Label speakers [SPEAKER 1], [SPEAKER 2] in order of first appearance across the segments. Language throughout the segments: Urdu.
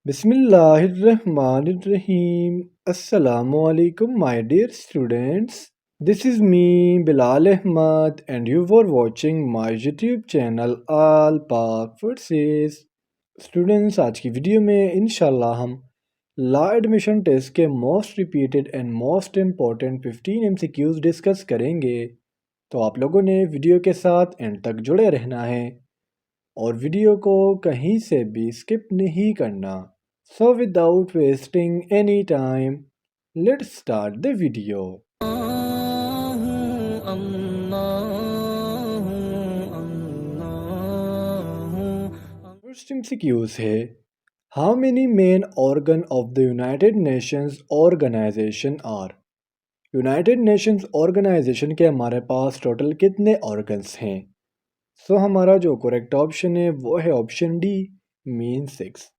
[SPEAKER 1] بسم اللہ الرحمن الرحیم۔ السلام علیکم my dear students. This is me Bilal Ahmad and you were watching my YouTube channel All Pak Verses. Students آج کی ویڈیو میں انشاءاللہ ہم لا ایڈمیشن ٹیسٹ کے most repeated and most important 15 MCQs discuss کریں گے، تو آپ لوگوں نے ویڈیو کے ساتھ اینڈ تک جڑے رہنا ہے اور ویڈیو کو کہیں سے بھی سکپ نہیں کرنا۔ So without wasting any time, let's start the video. First MCQs ہے How many main organ of the United Nations Organization are? United Nations Organization کے ہمارے پاس ٹوٹل کتنے آرگنس ہیں؟ سو ہمارا جو کریکٹ آپشن ہے وہ ہے آپشن ڈی مین 6۔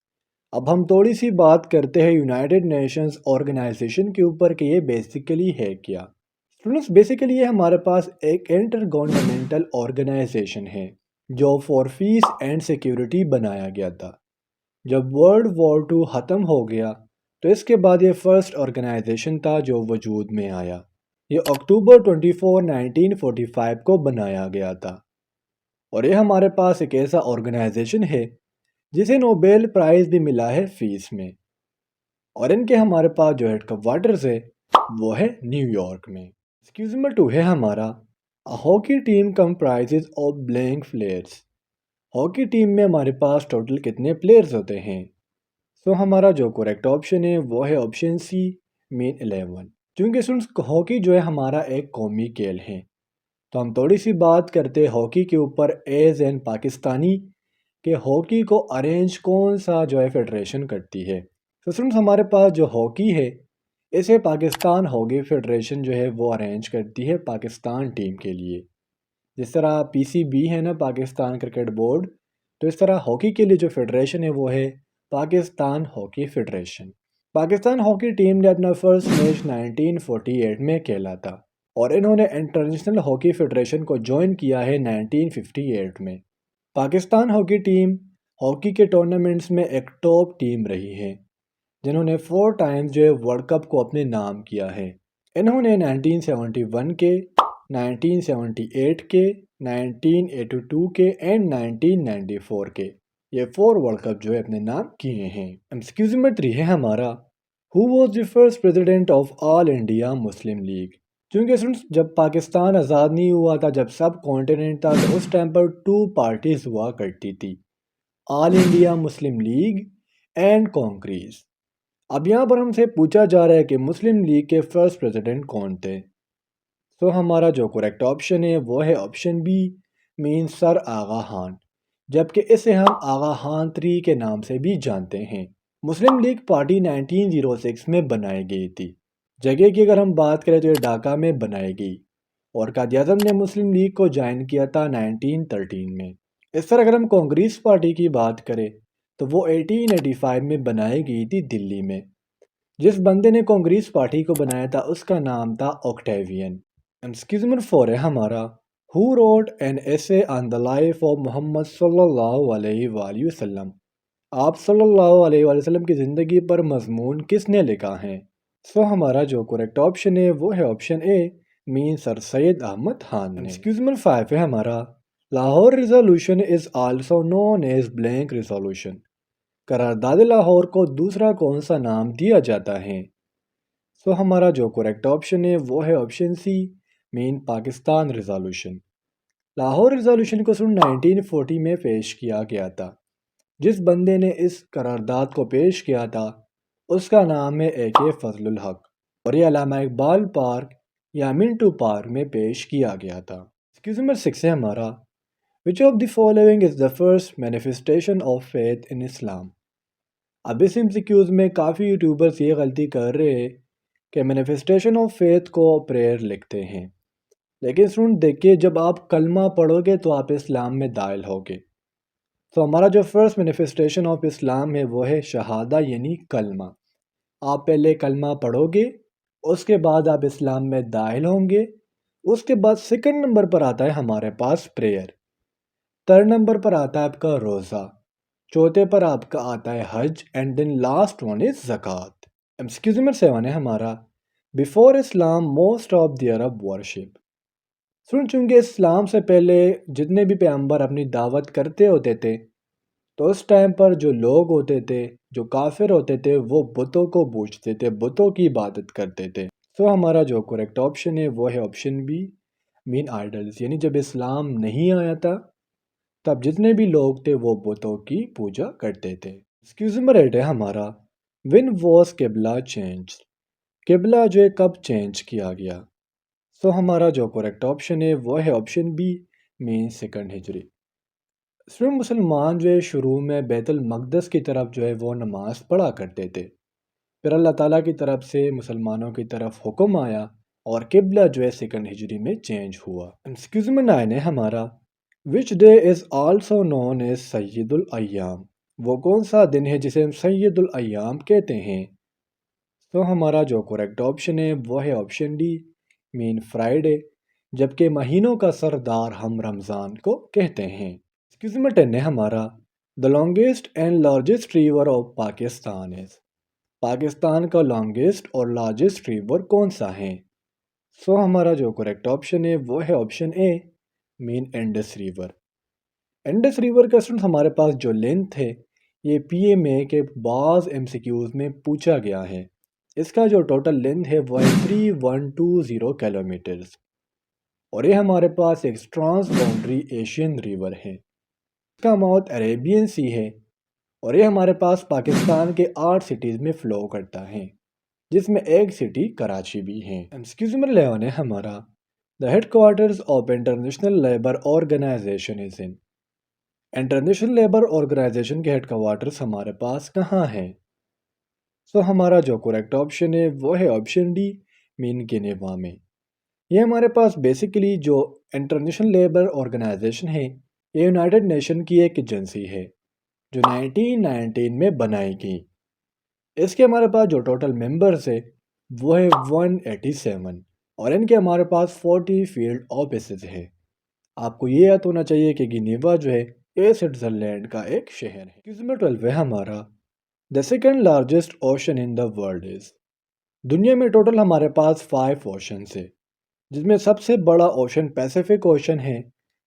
[SPEAKER 1] اب ہم تھوڑی سی بات کرتے ہیں یونائٹڈ نیشنز آرگنائزیشن کے اوپر کہ یہ بیسیکلی ہے کیا۔ اسٹوڈنٹس بیسیکلی یہ ہمارے پاس ایک انٹر گورنمنٹل آرگنائزیشن ہے جو فار پیس اینڈ سیکیورٹی بنایا گیا تھا۔ جب ورلڈ وار 2 ختم ہو گیا تو اس کے بعد یہ فرسٹ آرگنائزیشن تھا جو وجود میں آیا۔ یہ اکتوبر 24 1945 کو بنایا گیا تھا اور یہ ہمارے پاس ایک ایسا آرگنائزیشن ہے جسے نوبیل پرائز بھی ملا ہے فیس میں، اور ان کے ہمارے پاس جو ہیڈ کوارٹرز ہے وہ ہے نیو یارک میں۔ ایکسکیوز نمبر 2 ہے ہمارا hockey team کمپرائزز of blank players. Hockey team میں ہمارے پاس ٹوٹل کتنے پلیئرز ہوتے ہیں؟ سو ہمارا جو کریکٹ آپشن ہے وہ ہے آپشن سی مین 11۔ چونکہ ہاکی جو ہے ہمارا ایک قومی کھیل ہے تو ہم تھوڑی سی بات کرتے ہاکی کے اوپر ایز این پاکستانی کہ ہاکی کو ارینج کون سا جو ہے فیڈریشن کرتی ہے۔ تو اسٹوڈنٹس ہمارے پاس جو ہاکی ہے اسے پاکستان ہاکی فیڈریشن جو ہے وہ ارینج کرتی ہے پاکستان ٹیم کے لیے۔ جس طرح PCB ہے نا پاکستان کرکٹ بورڈ، تو اس طرح ہاکی کے لیے جو فیڈریشن ہے وہ ہے Pakistan hockey federation. Pakistan hockey team نے اپنا فرسٹ میچ 1948 میں کھیلا تھا اور انہوں نے انٹرنیشنل ہاکی فیڈریشن کو جوائن کیا ہے 1958 میں۔ پاکستان ہاکی ٹیم ہاکی کے ٹورنامنٹس میں ایک ٹاپ ٹیم رہی ہے جنہوں نے 4 ٹائمز جو ہے ورلڈ کپ کو اپنے نام کیا ہے۔ انہوں نے 1971 کے، 1978 کے، 1982 کے اینڈ 1994 کے یہ 4 ورلڈ کپ جو ہے اپنے نام کیے ہیں۔ ایکسکیوز نمبر 3 ہے ہمارا Who was the first president of All India Muslim League؟ چونکہ جب پاکستان آزاد نہیں ہوا تھا، جب سب کانٹیننٹ تھا، تو اس ٹائم پر 2 پارٹیز ہوا کرتی تھی، آل انڈیا مسلم لیگ اینڈ کانگریس۔ اب یہاں پر ہم سے پوچھا جا رہا ہے کہ مسلم لیگ کے فرسٹ پریزیڈنٹ کون تھے؟ سو ہمارا جو کریکٹ آپشن ہے وہ ہے آپشن بی مین سر آغا خان، جبکہ اسے ہم آغا خان 3 کے نام سے بھی جانتے ہیں۔ مسلم لیگ پارٹی 1906 میں بنائی گئی تھی۔ جگہ کی اگر ہم بات کریں تو یہ ڈھاکہ میں بنائی گئی اور قائد اعظم نے مسلم لیگ کو جوائن کیا تھا 1913 میں۔ اس طرح اگر ہم کانگریس پارٹی کی بات کریں تو وہ 1885 میں بنائی گئی تھی دلی میں۔ جس بندے نے کانگریس پارٹی کو بنایا تھا اس کا نام تھا آکٹیوین۔ ایکسکیوز نمبر 4 ہے ہمارا Who wrote an essay on the life of محمد صلی اللہ علیہ وآلہ وسلم؟ آپ صلی اللہ علیہ وآلہ وسلم کی زندگی پر مضمون کس نے لکھا ہے؟ سو ہمارا جو کریکٹ آپشن ہے وہ ہے آپشن اے مین سر سید احمد خان نے۔ ایکسکیوز نمبر 5 ہے ہمارا Lahore resolution is also known as blank resolution. قرارداد لاہور کو دوسرا کون سا نام دیا جاتا ہے؟ سو ہمارا جو کریکٹ آپشن ہے وہ ہے آپشن سی مین پاکستان ریزولوشن۔ لاہور ریزولوشن کو 1940 میں پیش کیا گیا تھا۔ جس بندے نے اس قرارداد کو پیش کیا تھا اس کا نام ہے AK فضل الحق اور یہ علامہ اقبال پارک یا منٹو پارک میں پیش کیا گیا تھا۔ ایکسکیوز نمبر 6 ہے ہمارا Which of the following is the first manifestation of faith in Islam؟ اب اس MCQs میں کافی یوٹیوبرز یہ غلطی کر رہے ہیں کہ مینیفیسٹیشن آف فیتھ کو پریئر لکھتے ہیں، لیکن سن دیکھیے جب آپ کلمہ پڑھو گے تو آپ اسلام میں داخل ہوگے۔ تو ہمارا جو فرسٹ مینیفیسٹیشن آف اسلام ہے وہ ہے شہادہ یعنی کلمہ۔ آپ پہلے کلمہ پڑھو گے، اس کے بعد آپ اسلام میں داخل ہوں گے، اس کے بعد سیکنڈ نمبر پر آتا ہے ہمارے پاس پریئر، تھرڈ نمبر پر آتا ہے آپ کا روزہ، چوتھے پر آپ کا آتا ہے حج and then last one is زکوٰۃ۔ ایمسیکیو نمبر 7 ہے ہمارا، before Islam most of the Arab worship. چونکہ اسلام سے پہلے جتنے بھی پیغمبر اپنی دعوت کرتے ہوتے تھے تو اس ٹائم پر جو لوگ ہوتے تھے، جو کافر ہوتے تھے، وہ بتوں کو پوجتے تھے، بتوں کی عبادت کرتے تھے۔ سو ہمارا جو کریکٹ آپشن ہے وہ ہے آپشن بی، مین آئیڈلز، یعنی جب اسلام نہیں آیا تھا تب جتنے بھی لوگ تھے وہ بتوں کی پوجا کرتے تھے۔ ایکسکیوز نمبر 8 ہے ہمارا، when was قبلہ changed؟ قبلہ جو ہے کب چینج کیا گیا؟ سو ہمارا جو کریکٹ آپشن ہے وہ ہے آپشن بی، مین سیکنڈ ہجری۔ مسلمان جو ہے شروع میں بیت المقدس کی طرف جو ہے وہ نماز پڑھا کرتے تھے، پھر اللہ تعالیٰ کی طرف سے مسلمانوں کی طرف حکم آیا اور قبلہ جو ہے سیکنڈ ہجری میں چینج ہوا۔ ایکسکیوز نمبر 9 ہے ہمارا، which day is also known as سید الایام؟ وہ کون سا دن ہے جسے ہم سید الایام کہتے ہیں؟ تو ہمارا جو کریکٹ آپشن ہے وہ ہے آپشن ڈی، مین فرائیڈے، جبکہ مہینوں کا سردار ہم رمضان کو کہتے ہیں۔ ایکسکیوز نمبر 10 ہے ہمارا، the longest and largest river of Pakistan is? Pakistan کا لانگیسٹ اور لارجسٹ ریور کون سا ہے؟ سو ہمارا جو کریکٹ آپشن ہے وہ ہے option A, main Indus river. Indus river کا اسٹوڈنٹ ہمارے پاس جو لینتھ ہے یہ پی ایم اے کے بعض ایم سی کیوز میں پوچھا گیا ہے، اس کا جو ٹوٹل لینتھ ہے وہ ہے 3120 کلومیٹرز، اور یہ ہمارے پاس ایک ٹرانس باؤنڈری ایشین ریور ہے، اس کا موت عریبین سی ہے، اور یہ ہمارے پاس پاکستان کے 8 سٹیز میں فلو کرتا ہے، جس میں ایک سٹی کراچی بھی ہے۔ ایکسکیوز نمبر 11 ہے ہمارا، the headquarters of International Labour Organization is in? International Labour Organization کے ہیڈ کوارٹرز ہمارے پاس کہاں ہیں؟ سو ہمارا جو کریکٹ آپشن ہے وہ ہے آپشن ڈی، مین جنیوا میں۔ یہ ہمارے پاس بیسیکلی جو انٹرنیشنل لیبر آرگنائزیشن ہے یہ یونائٹڈ نیشن کی ایک ایجنسی ہے جو 1919 میں بنائی گئی۔ اس کے ہمارے پاس جو ٹوٹل ممبرز ہے وہ ہے 187، اور ان کے ہمارے پاس 40 فیلڈ آفیسز ہے۔ آپ کو یہ یاد ہونا چاہیے کہ جنیوا جو ہے یہ سوئٹزرلینڈ کا ایک شہر ہے۔ ایکسکیوز نمبر 12 ہے ہمارا، the second largest ocean in the world is? دنیا میں ٹوٹل ہمارے پاس 5 اوشنز ہے، جس میں سب سے بڑا اوشن پیسیفک اوشن ہے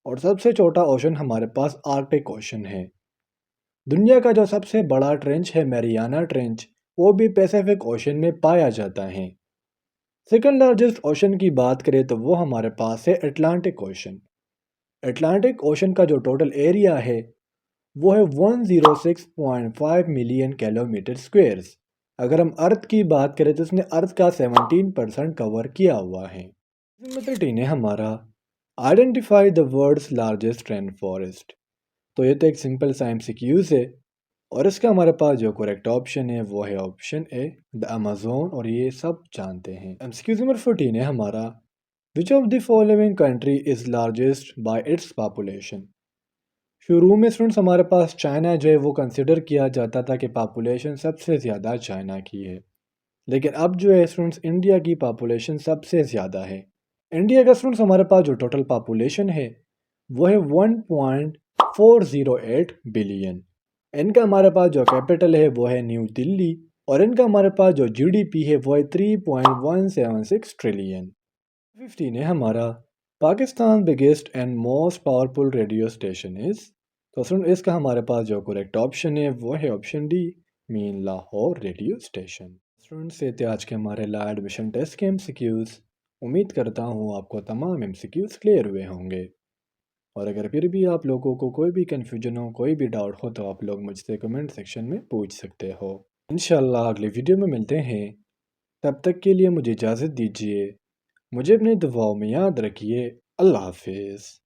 [SPEAKER 1] اور سب سے چھوٹا اوشن ہمارے پاس آرکٹک اوشن ہے۔ دنیا کا جو سب سے بڑا ٹرینچ ہے میریانا ٹرینچ، وہ بھی پیسیفک اوشن میں پایا جاتا ہے۔ سیکنڈ لارجسٹ اوشن کی بات کریں تو وہ ہمارے پاس ہے اٹلانٹک اوشن۔ اٹلانٹک اوشن کا جو ٹوٹل ایریا ہے وہ ہے 106.5 ملین کلومیٹر سکوئرز۔ اگر ہم ارتھ کی بات کریں تو اس نے ارتھ کا 17% کور کیا ہوا ہے۔ نمبر 13 ہے ہمارا، identify the world's largest rain forest. تو یہ تو ایک سمپل سا MCQs ہے، اور اس کا ہمارے پاس جو کریکٹ آپشن ہے وہ ہے آپشن اے، دا امازون، اور یہ سب جانتے ہیں۔ MCQ نمبر 14 ہے ہمارا، which of the following country is largest by it's population? شروع میں اسٹوڈنٹس ہمارے پاس چائنا جو ہے وہ کنسیڈر کیا جاتا تھا کہ پاپولیشن سب سے زیادہ چائنا کی ہے، لیکن اب جو ہے اسٹوڈنٹس انڈیا کی پاپولیشن سب سے زیادہ ہے۔ انڈیا کا اسٹوڈنٹس ہمارے پاس جو ٹوٹل پاپولیشن ہے وہ ہے 1.408 بلین۔ ان کا ہمارے پاس جو کیپٹل ہے وہ ہے نیو دلی، اور ان کا ہمارے پاس جو GDP ہے وہ ہے 3.176 ٹریلین۔ 15 ہے ہمارا، Pakistan biggest and most powerful radio station is? تو اس کا ہمارے پاس جو کریکٹ آپشن ہے وہ ہے آپشن ڈی، مین لاہور ریڈیو اسٹیشن۔ اسٹوڈنٹس یہ تھے آج کے ہمارے لا ایڈمیشن ٹیسٹ کے MCQs۔ امید کرتا ہوں آپ کو تمام MCQs کلیئر ہوئے ہوں گے، اور اگر پھر بھی آپ لوگوں کو کوئی بھی کنفیوژن ہو، کوئی بھی ڈاؤٹ ہو تو آپ لوگ مجھ سے کمنٹ سیکشن میں پوچھ سکتے ہو۔ انشاءاللہ اگلی ویڈیو میں ملتے ہیں، تب تک کے لیے مجھے اجازت دیجیے، مجھے اپنی دعاؤں میں یاد رکھیے۔ اللہ حافظ۔